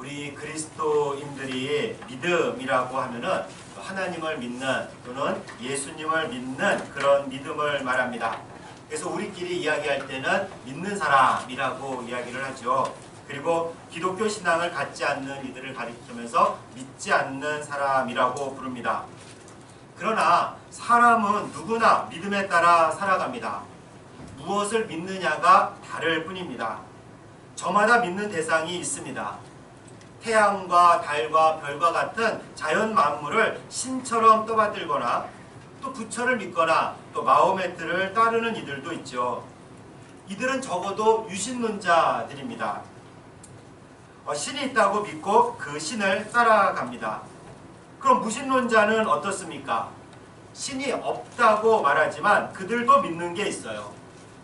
우리 그리스도인들이 믿음이라고 하면은 하나님을 믿는 또는 예수님을 믿는 그런 믿음을 말합니다. 그래서 우리끼리 이야기할 때는 믿는 사람이라고 이야기를 하죠. 그리고 기독교 신앙을 갖지 않는 이들을 가리키면서 믿지 않는 사람이라고 부릅니다. 그러나 사람은 누구나 믿음에 따라 살아갑니다. 무엇을 믿느냐가 다를 뿐입니다. 저마다 믿는 대상이 있습니다. 태양과 달과 별과 같은 자연 만물을 신처럼 떠받들거나 또 부처를 믿거나 또 마호메트를 따르는 이들도 있죠. 이들은 적어도 유신론자들입니다. 신이 있다고 믿고 그 신을 따라갑니다. 그럼 무신론자는 어떻습니까? 신이 없다고 말하지만 그들도 믿는 게 있어요.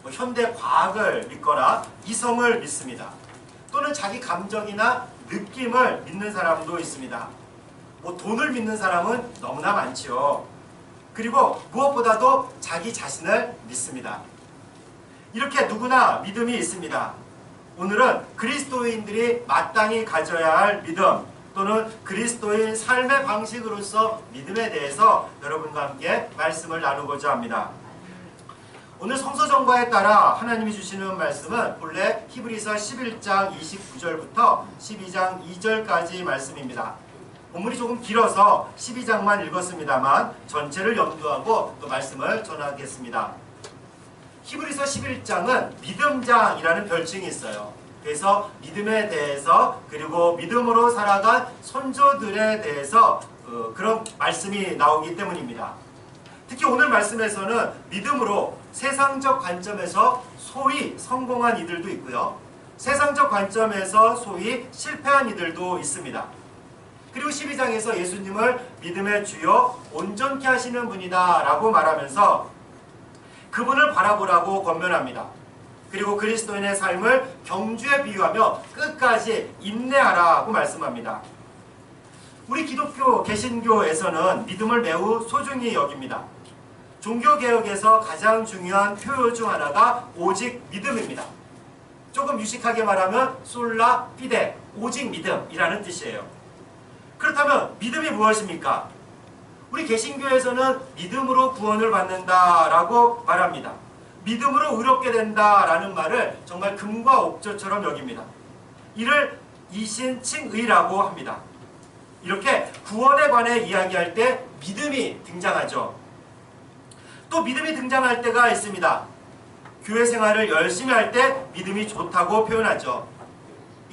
현대 과학을 믿거나 이성을 믿습니다. 또는 자기 감정이나 느낌을 믿는 사람도 있습니다. 돈을 믿는 사람은 너무나 많지요. 그리고 무엇보다도 자기 자신을 믿습니다. 이렇게 누구나 믿음이 있습니다. 오늘은 그리스도인들이 마땅히 가져야 할 믿음 또는 그리스도인 삶의 방식으로서 믿음에 대해서 여러분과 함께 말씀을 나누고자 합니다. 오늘 성서정과에 따라 하나님이 주시는 말씀은 본래 히브리서 11장 29절부터 12장 2절까지 말씀입니다. 본문이 조금 길어서 12장만 읽었습니다만 전체를 염두하고 또 말씀을 전하겠습니다. 히브리서 11장은 믿음장이라는 별칭이 있어요. 그래서 믿음에 대해서 그리고 믿음으로 살아간 선조들에 대해서 그런 말씀이 나오기 때문입니다. 특히 오늘 말씀에서는 믿음으로 세상적 관점에서 소위 성공한 이들도 있고요. 세상적 관점에서 소위 실패한 이들도 있습니다. 그리고 12장에서 예수님을 믿음의 주요 온전케 하시는 분이다 라고 말하면서 그분을 바라보라고 권면합니다. 그리고 그리스도인의 삶을 경주에 비유하며 끝까지 인내하라고 말씀합니다. 우리 기독교 개신교에서는 믿음을 매우 소중히 여깁니다. 종교개혁에서 가장 중요한 표요 중 하나가 오직 믿음입니다. 조금 유식하게 말하면 솔라 피데, 오직 믿음이라는 뜻이에요. 그렇다면 믿음이 무엇입니까? 우리 개신교에서는 믿음으로 구원을 받는다라고 말합니다. 믿음으로 의롭게 된다라는 말을 정말 금과 옥조처럼 여깁니다. 이를 이신칭의라고 합니다. 이렇게 구원에 관해 이야기할 때 믿음이 등장하죠. 또 믿음이 등장할 때가 있습니다. 교회 생활을 열심히 할 때 믿음이 좋다고 표현하죠.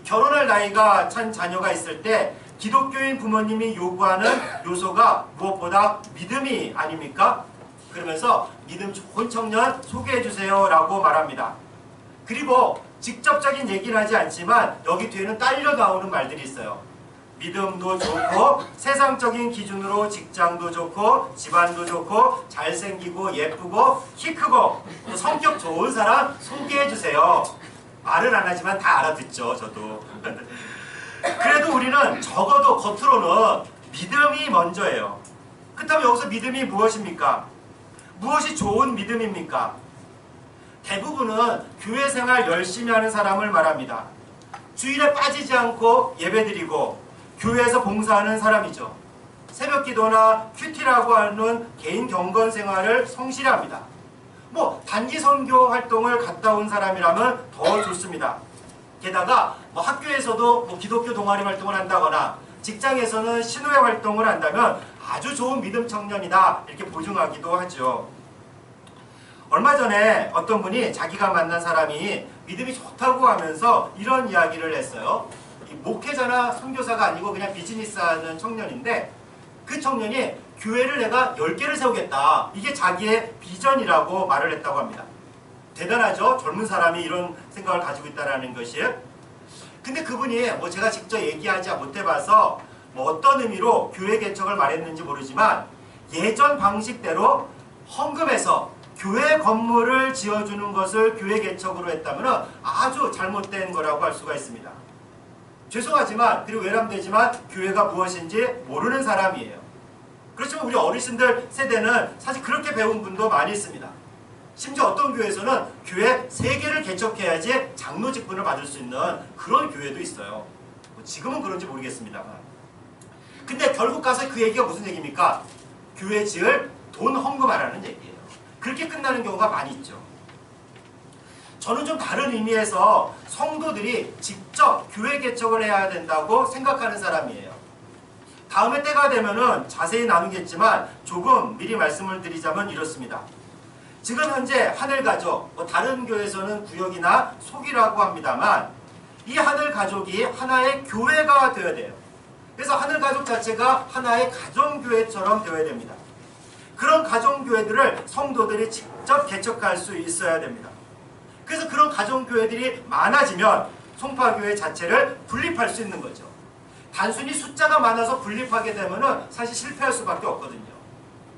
결혼할 나이가 찬 자녀가 있을 때 기독교인 부모님이 요구하는 요소가 무엇보다 믿음이 아닙니까? 그러면서 믿음 좋은 청년 소개해 주세요 라고 말합니다. 그리고 직접적인 얘기는 하지 않지만 여기 뒤에는 딸려 나오는 말들이 있어요. 믿음도 좋고 세상적인 기준으로 직장도 좋고 집안도 좋고 잘생기고 예쁘고 키 크고 성격 좋은 사람 소개해 주세요. 말은 안 하지만 다 알아듣죠. 저도. 그래도 우리는 적어도 겉으로는 믿음이 먼저예요. 그렇다면 여기서 믿음이 무엇입니까? 무엇이 좋은 믿음입니까? 대부분은 교회 생활 열심히 하는 사람을 말합니다. 주일에 빠지지 않고 예배드리고 교회에서 봉사하는 사람이죠. 새벽기도나 큐티라고 하는 개인 경건 생활을 성실히 합니다. 단기 선교 활동을 갔다 온 사람이라면 더 좋습니다. 게다가 학교에서도 기독교 동아리 활동을 한다거나 직장에서는 신우회 활동을 한다면 아주 좋은 믿음 청년이다 이렇게 보증하기도 하죠. 얼마 전에 어떤 분이 자기가 만난 사람이 믿음이 좋다고 하면서 이런 이야기를 했어요. 목회자나 선교사가 아니고 그냥 비즈니스하는 청년인데 그 청년이 교회를 내가 10개를 세우겠다. 이게 자기의 비전이라고 말을 했다고 합니다. 대단하죠? 젊은 사람이 이런 생각을 가지고 있다는 것이. 근데 그분이 제가 직접 얘기하지 못해봐서 어떤 의미로 교회 개척을 말했는지 모르지만 예전 방식대로 헌금해서 교회 건물을 지어주는 것을 교회 개척으로 했다면 아주 잘못된 거라고 할 수가 있습니다. 죄송하지만 그리고 외람되지만 교회가 무엇인지 모르는 사람이에요. 그렇지만 우리 어르신들 세대는 사실 그렇게 배운 분도 많이 있습니다. 심지어 어떤 교회에서는 교회 3개를 개척해야지 장로 직분을 받을 수 있는 그런 교회도 있어요. 뭐 지금은 그런지 모르겠습니다만. 근데 결국 가서 그 얘기가 무슨 얘기입니까? 교회 지을 돈 헌금하라는 얘기예요. 그렇게 끝나는 경우가 많이 있죠. 저는 좀 다른 의미에서 성도들이 직접 교회 개척을 해야 된다고 생각하는 사람이에요. 다음에 때가 되면은 자세히 나누겠지만 조금 미리 말씀을 드리자면 이렇습니다. 지금 현재 하늘가족, 뭐 다른 교회에서는 구역이나 속이라고 합니다만 이 하늘가족이 하나의 교회가 되어야 돼요. 그래서 하늘가족 자체가 하나의 가정교회처럼 되어야 됩니다. 그런 가정교회들을 성도들이 직접 개척할 수 있어야 됩니다. 그래서 그런 가정교회들이 많아지면 송파교회 자체를 분립할 수 있는 거죠. 단순히 숫자가 많아서 분립하게 되면 사실 실패할 수밖에 없거든요.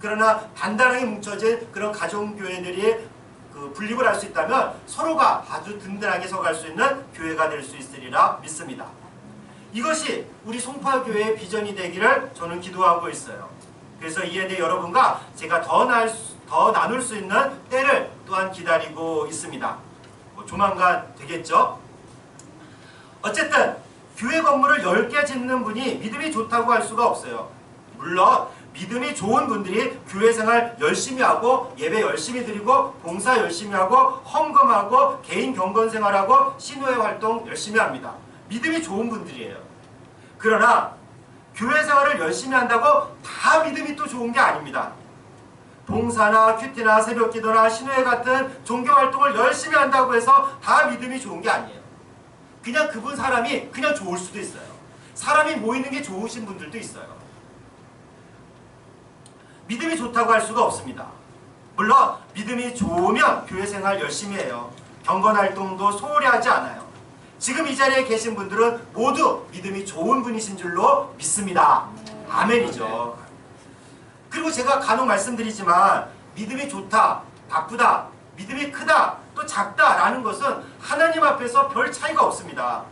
그러나 단단하게 뭉쳐진 그런 가정교회들이 분립을 할 수 있다면 서로가 아주 든든하게 서갈 수 있는 교회가 될 수 있으리라 믿습니다. 이것이 우리 송파교회의 비전이 되기를 저는 기도하고 있어요. 그래서 이에 대해 여러분과 제가 더 나눌 수 있는 때를 또한 기다리고 있습니다. 뭐 조만간 되겠죠? 어쨌든 교회 건물을 10개 짓는 분이 믿음이 좋다고 할 수가 없어요. 물론 믿음이 좋은 분들이 교회 생활 열심히 하고 예배 열심히 드리고 봉사 열심히 하고 헌금하고 개인 경건 생활하고 신호회 활동 열심히 합니다. 믿음이 좋은 분들이에요. 그러나 교회 생활을 열심히 한다고 다 믿음이 또 좋은 게 아닙니다. 봉사나 큐티나 새벽기도나 신호회 같은 종교활동을 열심히 한다고 해서 다 믿음이 좋은 게 아니에요. 그냥 그분 사람이 그냥 좋을 수도 있어요. 사람이 모이는 게 좋으신 분들도 있어요. 믿음이 좋다고 할 수가 없습니다. 물론 믿음이 좋으면 교회 생활 열심히 해요. 경건활동도 소홀히 하지 않아요. 지금 이 자리에 계신 분들은 모두 믿음이 좋은 분이신 줄로 믿습니다. 아멘이죠. 그리고 제가 간혹 말씀드리지만 믿음이 좋다, 나쁘다, 믿음이 크다, 또 작다라는 것은 하나님 앞에서 별 차이가 없습니다.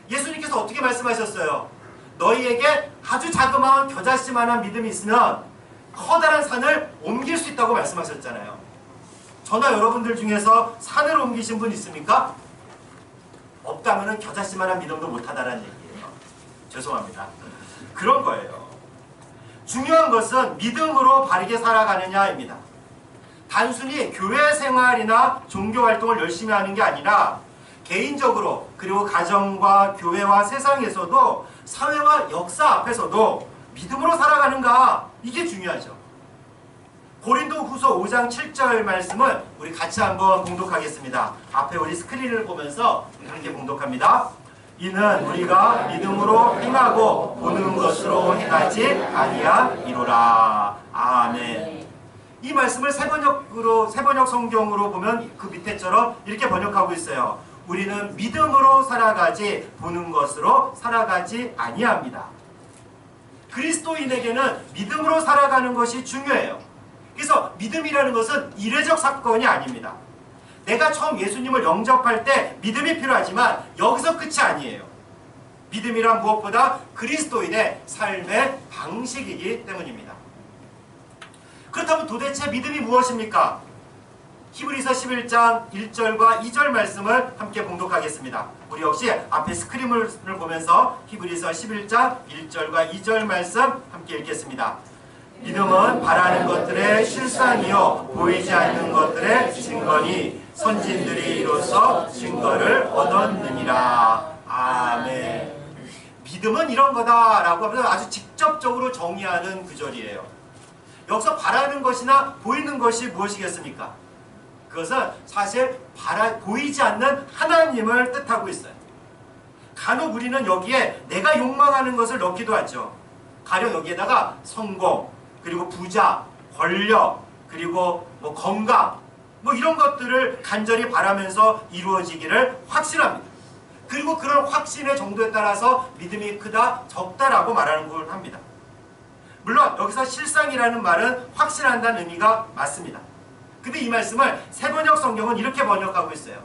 예수님께서 어떻게 말씀하셨어요? 너희에게 아주 자그마한 겨자씨만한 믿음이 있으면 커다란 산을 옮길 수 있다고 말씀하셨잖아요. 저나 여러분들 중에서 산을 옮기신 분 있습니까? 없다면 겨자씨만한 믿음도 못하다라는 얘기예요. 죄송합니다. 그런 거예요. 중요한 것은 믿음으로 바르게 살아가느냐입니다. 단순히 교회 생활이나 종교 활동을 열심히 하는 게 아니라 개인적으로 그리고 가정과 교회와 세상에서도 사회와 역사 앞에서도 믿음으로 살아가는가, 이게 중요하죠. 고린도후서 5장 7절 말씀을 우리 같이 한번 봉독하겠습니다. 앞에 우리 스크린을 보면서 함께 봉독합니다. 이는 우리가 믿음으로 행하고 보는 것으로 행하지 아니하리로라. 아멘. 이 말씀을 세번역 성경으로 보면 그 밑에처럼 이렇게 번역하고 있어요. 우리는 믿음으로 살아가지 보는 것으로 살아가지 아니합니다. 그리스도인에게는 믿음으로 살아가는 것이 중요해요. 그래서 믿음이라는 것은 이례적 사건이 아닙니다. 내가 처음 예수님을 영접할 때 믿음이 필요하지만 여기서 끝이 아니에요. 믿음이란 무엇보다 그리스도인의 삶의 방식이기 때문입니다. 그렇다면 도대체 믿음이 무엇입니까? 히브리서 11장 1절과 2절 말씀을 함께 봉독하겠습니다. 우리 역시 앞에 스크린을 보면서 히브리서 11장 1절과 2절 말씀 함께 읽겠습니다. 믿음은 바라는 것들의 실상이요 보이지 않는 것들의 증거니 선진들이 이로써 증거를 얻었느니라. 아멘. 믿음은 이런 거다라고 하면서 아주 직접적으로 정의하는 구절이에요. 여기서 바라는 것이나 보이는 것이 무엇이겠습니까? 그것은 사실 보이지 않는 하나님을 뜻하고 있어요. 간혹 우리는 여기에 내가 욕망하는 것을 넣기도 하죠. 가령 여기에다가 성공, 그리고 부자, 권력, 그리고 뭐 건강, 뭐 이런 것들을 간절히 바라면서 이루어지기를 확신합니다. 그리고 그런 확신의 정도에 따라서 믿음이 크다, 적다라고 말하는 걸 합니다. 물론 여기서 실상이라는 말은 확신한다는 의미가 맞습니다. 근데 이 말씀을 세번역 성경은 이렇게 번역하고 있어요.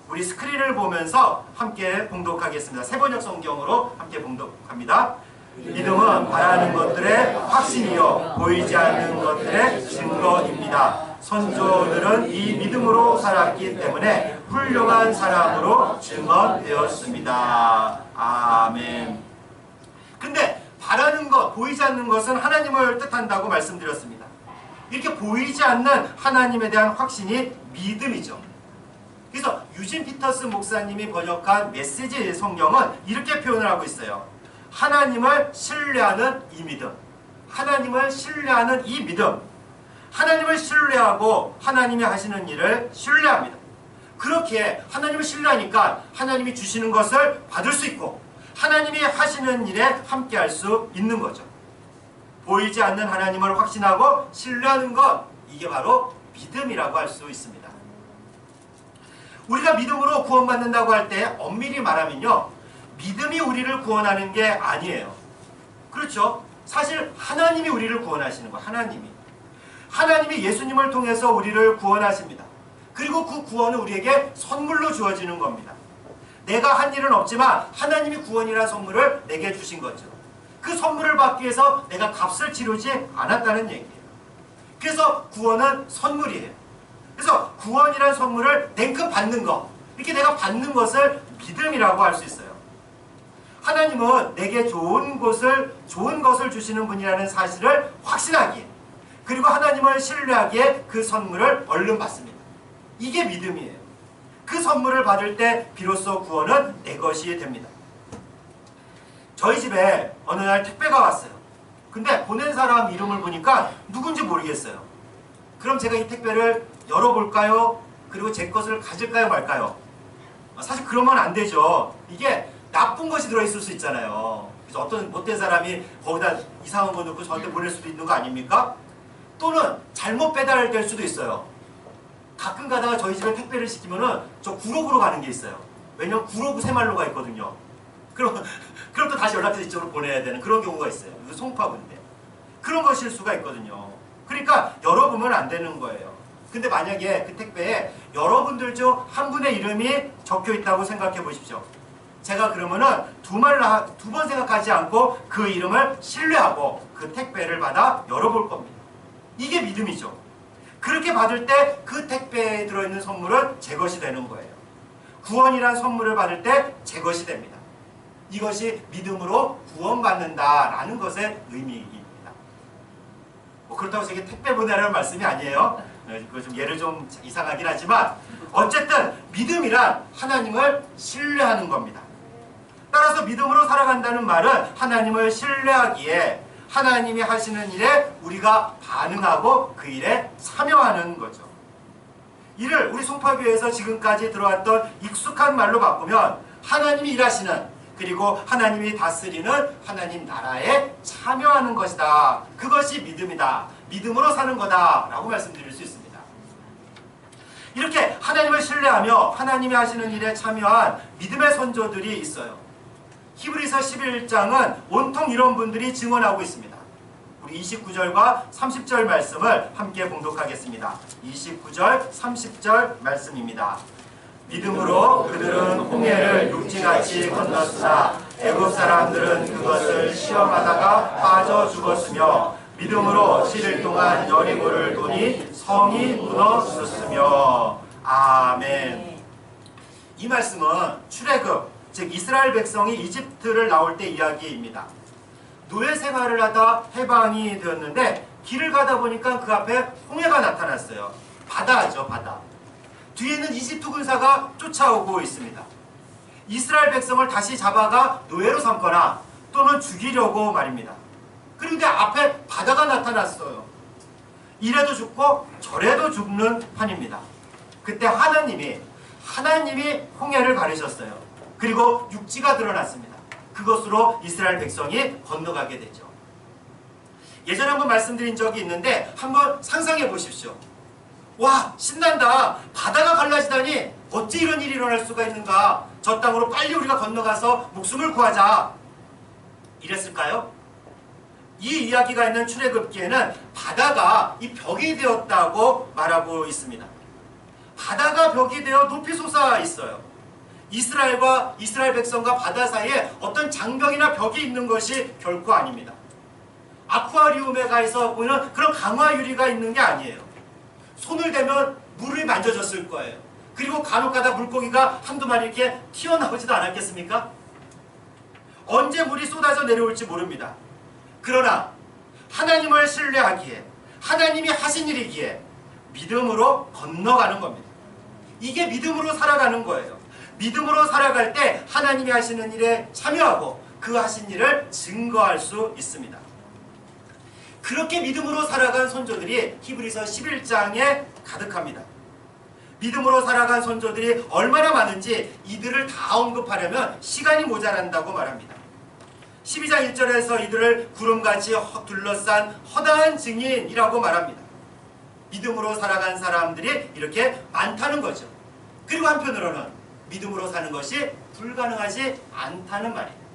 우리 스크린을 보면서 함께 봉독하겠습니다. 세번역 성경으로 함께 봉독합니다. 믿음은 바라는 것들의 확신이요 보이지 않는 것들의 증거입니다. 선조들은 이 믿음으로 살았기 때문에 훌륭한 사람으로 증언되었습니다. 아멘. 근데 바라는 것, 보이지 않는 것은 하나님을 뜻한다고 말씀드렸습니다. 이렇게 보이지 않는 하나님에 대한 확신이 믿음이죠. 그래서 유진 피터스 목사님이 번역한 메시지 성경은 이렇게 표현을 하고 있어요. 하나님을 신뢰하는 이 믿음. 하나님을 신뢰하는 이 믿음. 하나님을 신뢰하고 하나님이 하시는 일을 신뢰합니다. 그렇게 하나님을 신뢰하니까 하나님이 주시는 것을 받을 수 있고 하나님이 하시는 일에 함께할 수 있는 거죠. 보이지 않는 하나님을 확신하고 신뢰하는 것, 이게 바로 믿음이라고 할 수 있습니다. 우리가 믿음으로 구원받는다고 할 때 엄밀히 말하면요, 믿음이 우리를 구원하는 게 아니에요. 그렇죠? 사실 하나님이 우리를 구원하시는 거예요. 하나님이 예수님을 통해서 우리를 구원하십니다. 그리고 그 구원은 우리에게 선물로 주어지는 겁니다. 내가 한 일은 없지만 하나님이 구원이라는 선물을 내게 주신 거죠. 그 선물을 받기 위해서 내가 값을 치르지 않았다는 얘기예요. 그래서 구원은 선물이에요. 그래서 구원이라는 선물을 냉큼 받는 것, 이렇게 내가 받는 것을 믿음이라고 할 수 있어요. 하나님은 내게 좋은 것을 주시는 분이라는 사실을 확신하기에, 그리고 하나님을 신뢰하기에 그 선물을 얼른 받습니다. 이게 믿음이에요. 그 선물을 받을 때 비로소 구원은 내 것이 됩니다. 저희 집에 어느 날 택배가 왔어요. 근데 보낸 사람 이름을 보니까 누군지 모르겠어요. 그럼 제가 이 택배를 열어볼까요? 그리고 제 것을 가질까요 말까요? 사실 그러면 안 되죠. 이게 나쁜 것이 들어있을 수 있잖아요. 그래서 어떤 못된 사람이 거기다 이상한 거 넣고 저한테 보낼 수도 있는 거 아닙니까? 또는 잘못 배달될 수도 있어요. 가끔 가다가 저희 집에 택배를 시키면은 저 구로구로 가는 게 있어요. 왜냐면 구로구 새말로가 있거든요. 그럼 또 다시 연락해서 이쪽으로 보내야 되는 그런 경우가 있어요. 이거 송파구인데. 그런 거 실수가 있거든요. 그러니까 열어보면 안 되는 거예요. 근데 만약에 그 택배에 여러분들 중 한 분의 이름이 적혀 있다고 생각해 보십시오. 제가 그러면은 두 번 생각하지 않고 그 이름을 신뢰하고 그 택배를 받아 열어볼 겁니다. 이게 믿음이죠. 그렇게 받을 때 그 택배에 들어있는 선물은 제 것이 되는 거예요. 구원이란 선물을 받을 때 제 것이 됩니다. 이것이 믿음으로 구원받는다라는 것의 의미입니다. 그렇다고 해서 이게 택배 보내라는 말씀이 아니에요. 예를 좀 이상하긴 하지만 어쨌든 믿음이란 하나님을 신뢰하는 겁니다. 따라서 믿음으로 살아간다는 말은 하나님을 신뢰하기에 하나님이 하시는 일에 우리가 반응하고 그 일에 참여하는 거죠. 이를 우리 송파교회에서 지금까지 들어왔던 익숙한 말로 바꾸면 하나님이 일하시는, 그리고 하나님이 다스리는 하나님 나라에 참여하는 것이다. 그것이 믿음이다. 믿음으로 사는 거다 라고 말씀드릴 수 있습니다. 이렇게 하나님을 신뢰하며 하나님이 하시는 일에 참여한 믿음의 선조들이 있어요. 히브리서 11장은 온통 이런 분들이 증언하고 있습니다. 우리 29절과 30절 말씀을 함께 봉독하겠습니다. 29절, 30절 말씀입니다. 믿음으로 그들은 홍해를 육지같이 건넜으나 애굽 사람들은 그것을 시험하다가 빠져 죽었으며 믿음으로 7일 동안 여리고를 도니 성이 무너졌으며. 아멘. 이 말씀은 출애굽, 즉 이스라엘 백성이 이집트를 나올 때 이야기입니다. 노예 생활을 하다 해방이 되었는데 길을 가다 보니까 그 앞에 홍해가 나타났어요. 바다죠, 바다. 뒤에는 이집트 군사가 쫓아오고 있습니다. 이스라엘 백성을 다시 잡아가 노예로 삼거나 또는 죽이려고 말입니다. 그런데 앞에 바다가 나타났어요. 이래도 죽고 저래도 죽는 판입니다. 그때 하나님이 홍해를 가르셨어요. 그리고 육지가 드러났습니다. 그것으로 이스라엘 백성이 건너가게 되죠. 예전에 한번 말씀드린 적이 있는데 한번 상상해 보십시오. 와, 신난다. 바다가 갈라지다니 어찌 이런 일이 일어날 수가 있는가. 저 땅으로 빨리 우리가 건너가서 목숨을 구하자. 이랬을까요? 이 이야기가 있는 출애굽기에는 바다가 이 벽이 되었다고 말하고 있습니다. 바다가 벽이 되어 높이 솟아 있어요. 이스라엘 백성과 바다 사이에 어떤 장벽이나 벽이 있는 것이 결코 아닙니다. 아쿠아리움에 가서 보면 그런 강화 유리가 있는 게 아니에요. 손을 대면 물이 만져졌을 거예요. 그리고 간혹가다 물고기가 한두 마리 이렇게 튀어나오지도 않았겠습니까? 언제 물이 쏟아져 내려올지 모릅니다. 그러나 하나님을 신뢰하기에, 하나님이 하신 일이기에 믿음으로 건너가는 겁니다. 이게 믿음으로 살아가는 거예요. 믿음으로 살아갈 때 하나님이 하시는 일에 참여하고 그 하신 일을 증거할 수 있습니다. 그렇게 믿음으로 살아간 선조들이 히브리서 11장에 가득합니다. 믿음으로 살아간 선조들이 얼마나 많은지 이들을 다 언급하려면 시간이 모자란다고 말합니다. 12장 1절에서 이들을 구름같이 둘러싼 허다한 증인이라고 말합니다. 믿음으로 살아간 사람들이 이렇게 많다는 거죠. 그리고 한편으로는 믿음으로 사는 것이 불가능하지 않다는 말이에요.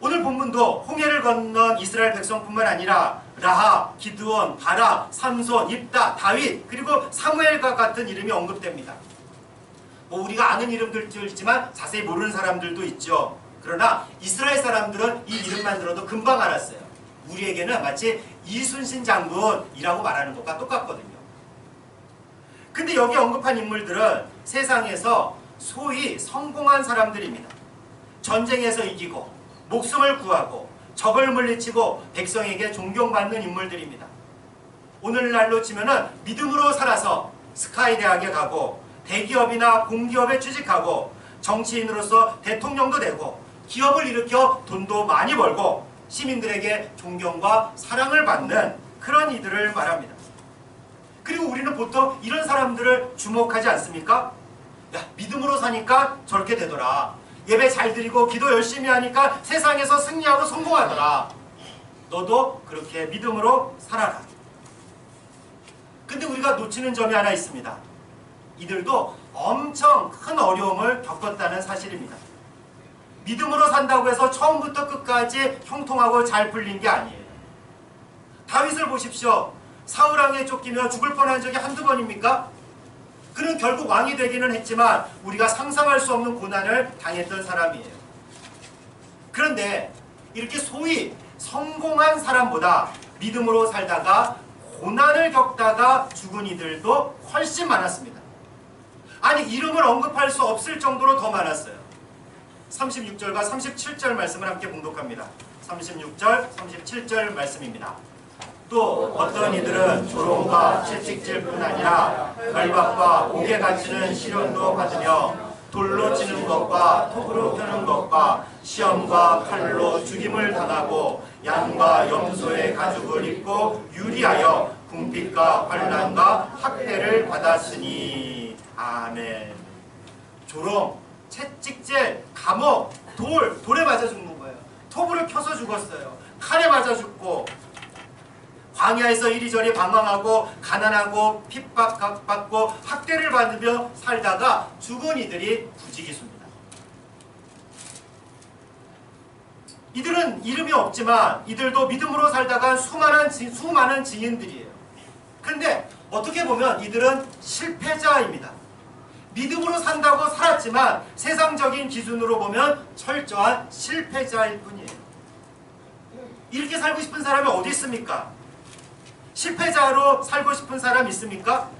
오늘 본문도 홍해를 건넌 이스라엘 백성뿐만 아니라 라하, 기드온, 바라, 삼손, 입다, 다윗, 그리고 사무엘과 같은 이름이 언급됩니다. 우리가 아는 이름들도 있지만 자세히 모르는 사람들도 있죠. 그러나 이스라엘 사람들은 이 이름만 들어도 금방 알았어요. 우리에게는 마치 이순신 장군이라고 말하는 것과 똑같거든요. 근데 여기 언급한 인물들은 세상에서 소위 성공한 사람들입니다. 전쟁에서 이기고 목숨을 구하고 적을 물리치고 백성에게 존경받는 인물들입니다. 오늘날로 치면은 믿음으로 살아서 스카이 대학에 가고 대기업이나 공기업에 취직하고 정치인으로서 대통령도 되고 기업을 일으켜 돈도 많이 벌고 시민들에게 존경과 사랑을 받는 그런 이들을 말합니다. 그리고 우리는 보통 이런 사람들을 주목하지 않습니까? 야, 믿음으로 사니까 저렇게 되더라. 예배 잘 드리고 기도 열심히 하니까 세상에서 승리하고 성공하더라. 너도 그렇게 믿음으로 살아라. 근데 우리가 놓치는 점이 하나 있습니다. 이들도 엄청 큰 어려움을 겪었다는 사실입니다. 믿음으로 산다고 해서 처음부터 끝까지 형통하고 잘 풀린 게 아니에요. 다윗을 보십시오. 사울왕에 쫓기며 죽을 뻔한 적이 한두 번입니까? 그는 결국 왕이 되기는 했지만 우리가 상상할 수 없는 고난을 당했던 사람이에요. 그런데 이렇게 소위 성공한 사람보다 믿음으로 살다가 고난을 겪다가 죽은 이들도 훨씬 많았습니다. 아니, 이름을 언급할 수 없을 정도로 더 많았어요. 36절과 37절 말씀을 함께 봉독합니다. 36절, 37절 말씀입니다. 또 어떤 이들은 조롱과 채찍질뿐 아니라 결박과 옥에 갇히는 시련도 받으며 돌로 치는 것과 톱으로 펴는 것과 시험과 칼로 죽임을 당하고 양과 염소의 가죽을 입고 유리하여 궁핍과 환난과 학대를 받았으니. 아멘. 조롱, 채찍질, 감옥, 돌에 맞아 죽는 거예요. 톱으로 켜서 죽었어요. 칼에 맞아 죽고 광야에서 이리저리 방황하고 가난하고 핍박받고 학대를 받으며 살다가 죽은 이들이 부지기수입니다. 이들은 이름이 없지만 이들도 믿음으로 살다가 수많은 증인들이에요. 그런데 어떻게 보면 이들은 실패자입니다. 믿음으로 산다고 살았지만 세상적인 기준으로 보면 철저한 실패자일 뿐이에요. 이렇게 살고 싶은 사람이 어디 있습니까? 실패자로 살고 싶은 사람 있습니까?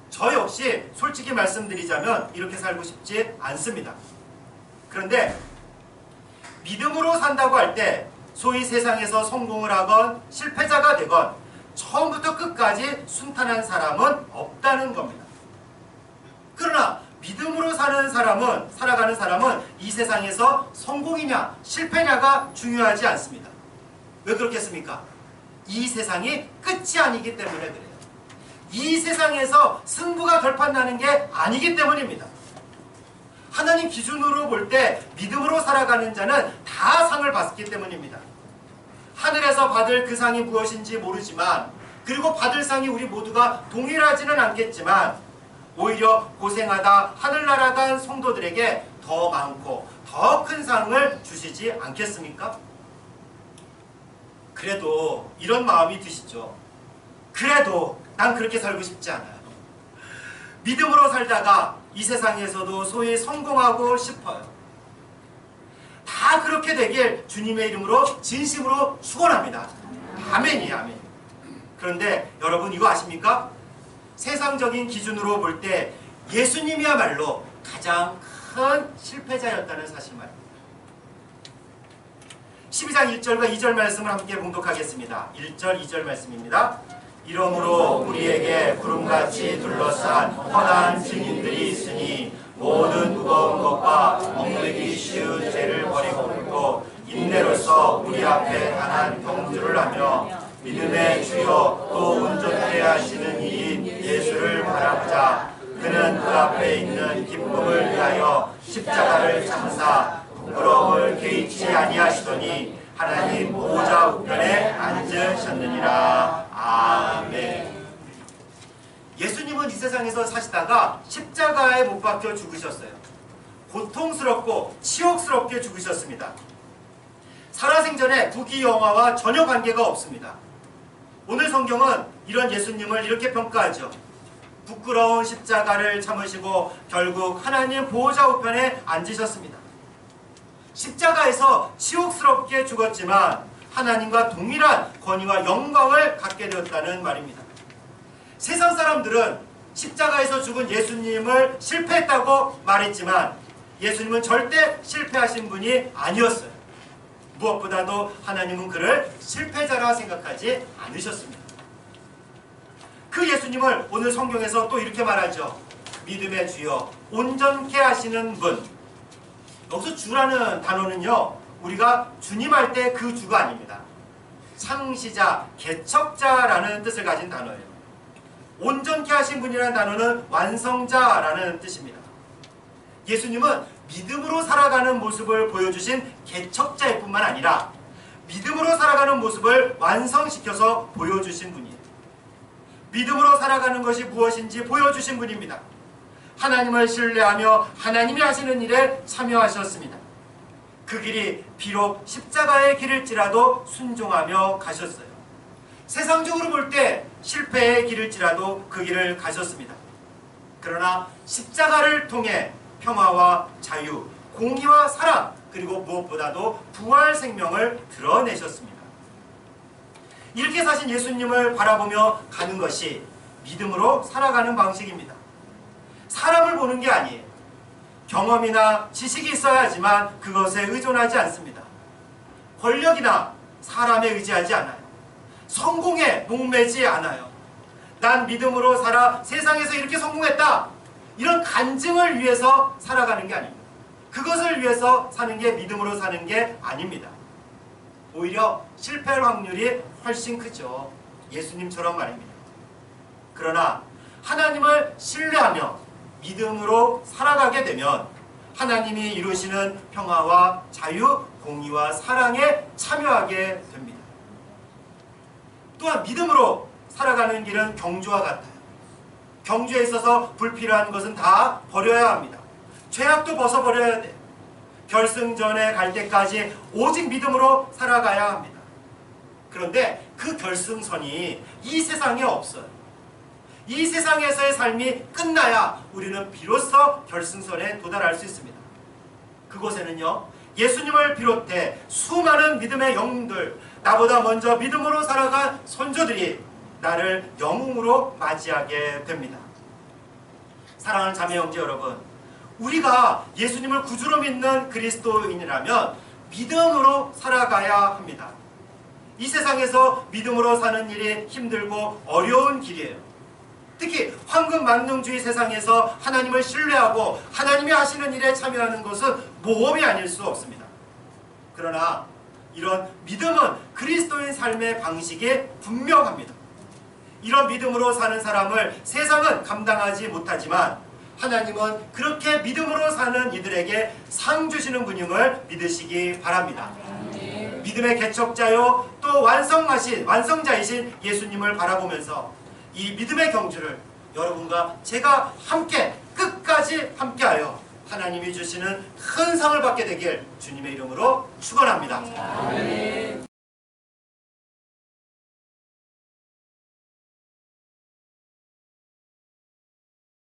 저 역시 솔직히 말씀드리자면 이렇게 살고 싶지 않습니다. 그런데 믿음으로 산다고 할 때 소위 세상에서 성공을 하건 실패자가 되건 처음부터 끝까지 순탄한 사람은 없다는 겁니다. 그러나 믿음으로 살아가는 사람은 이 세상에서 성공이냐 실패냐가 중요하지 않습니다. 왜 그렇겠습니까? 이 세상이 끝이 아니기 때문에 그래요. 이 세상에서 승부가 결판나는 게 아니기 때문입니다. 하나님 기준으로 볼 때 믿음으로 살아가는 자는 다 상을 받기 때문입니다. 하늘에서 받을 그 상이 무엇인지 모르지만, 그리고 받을 상이 우리 모두가 동일하지는 않겠지만 오히려 고생하다 하늘나라 간 성도들에게 더 많고 더 큰 상을 주시지 않겠습니까? 그래도 이런 마음이 드시죠. 그래도 난 그렇게 살고 싶지 않아요. 믿음으로 살다가 이 세상에서도 소위 성공하고 싶어요. 다 그렇게 되길 주님의 이름으로 진심으로 축원합니다. 아멘이에요, 아멘. 그런데 여러분 이거 아십니까? 세상적인 기준으로 볼 때 예수님이야말로 가장 큰 실패자였다는 사실 말입니다. 12장 1절과 2절 말씀을 함께 봉독하겠습니다. 1절, 2절 말씀입니다. 이러므로 우리에게 구름같이 둘러싼 선한 증인들이 있으니 모든 무거운 것과 얽매기 쉬운 죄를 버리고 꿇고 인내로서 우리 앞에 강한 경주를 하며 믿음의 주여 또 온전케 하시는 이인 예수를 바라보자. 그는 그 앞에 있는 기쁨을 위하여 십자가를 참사 부끄러움을 개의치 아니하시더니 하나님 보좌 우편에 앉으셨느니라. 아멘. 예수님은 이 세상에서 사시다가 십자가에 못 박혀 죽으셨어요. 고통스럽고 치욕스럽게 죽으셨습니다. 살아생전에 부귀영화와 전혀 관계가 없습니다. 오늘 성경은 이런 예수님을 이렇게 평가하죠. 부끄러운 십자가를 참으시고 결국 하나님 보호자 우편에 앉으셨습니다. 십자가에서 치욕스럽게 죽었지만 하나님과 동일한 권위와 영광을 갖게 되었다는 말입니다. 세상 사람들은 십자가에서 죽은 예수님을 실패했다고 말했지만 예수님은 절대 실패하신 분이 아니었어요. 무엇보다도 하나님은 그를 실패자라 생각하지 않으셨습니다. 그 예수님을 오늘 성경에서 또 이렇게 말하죠. 믿음의 주여 온전케 하시는 분. 여기서 주라는 단어는요, 우리가 주님 할 때 그 주가 아닙니다. 창시자, 개척자라는 뜻을 가진 단어예요. 온전케 하신 분이라는 단어는 완성자라는 뜻입니다. 예수님은 믿음으로 살아가는 모습을 보여주신 개척자일 뿐만 아니라 믿음으로 살아가는 모습을 완성시켜서 보여주신 분이에요. 믿음으로 살아가는 것이 무엇인지 보여주신 분입니다. 하나님을 신뢰하며 하나님이 하시는 일에 참여하셨습니다. 그 길이 비록 십자가의 길일지라도 순종하며 가셨어요. 세상적으로 볼 때 실패의 길일지라도 그 길을 가셨습니다. 그러나 십자가를 통해 평화와 자유, 공의와 사랑, 그리고 무엇보다도 부활 생명을 드러내셨습니다. 이렇게 사신 예수님을 바라보며 가는 것이 믿음으로 살아가는 방식입니다. 사람을 보는 게 아니에요. 경험이나 지식이 있어야 하지만 그것에 의존하지 않습니다. 권력이나 사람에 의지하지 않아요. 성공에 목매지 않아요. 난 믿음으로 살아 세상에서 이렇게 성공했다. 이런 간증을 위해서 살아가는 게 아닙니다. 그것을 위해서 사는 게 믿음으로 사는 게 아닙니다. 오히려 실패할 확률이 훨씬 크죠. 예수님처럼 말입니다. 그러나 하나님을 신뢰하며 믿음으로 살아가게 되면 하나님이 이루시는 평화와 자유, 공의와 사랑에 참여하게 됩니다. 또한 믿음으로 살아가는 길은 경주와 같아요. 경주에 있어서 불필요한 것은 다 버려야 합니다. 죄악도 벗어버려야 돼요. 결승전에 갈 때까지 오직 믿음으로 살아가야 합니다. 그런데 그 결승선이 이 세상에 없어요. 이 세상에서의 삶이 끝나야 우리는 비로소 결승선에 도달할 수 있습니다. 그곳에는요, 예수님을 비롯해 수많은 믿음의 영웅들, 나보다 먼저 믿음으로 살아간 선조들이 나를 영웅으로 맞이하게 됩니다. 사랑하는 자매 형제 여러분, 우리가 예수님을 구주로 믿는 그리스도인이라면 믿음으로 살아가야 합니다. 이 세상에서 믿음으로 사는 일이 힘들고 어려운 길이에요. 특히 황금만능주의 세상에서 하나님을 신뢰하고 하나님이 하시는 일에 참여하는 것은 모험이 아닐 수 없습니다. 그러나 이런 믿음은 그리스도인 삶의 방식이 분명합니다. 이런 믿음으로 사는 사람을 세상은 감당하지 못하지만 하나님은 그렇게 믿음으로 사는 이들에게 상 주시는 분임을 믿으시기 바랍니다. 믿음의 개척자요 또 완성자이신 예수님을 바라보면서 이 믿음의 경주를 여러분과 제가 함께 끝까지 함께하여 하나님이 주시는 큰 상을 받게 되길 주님의 이름으로 축원합니다.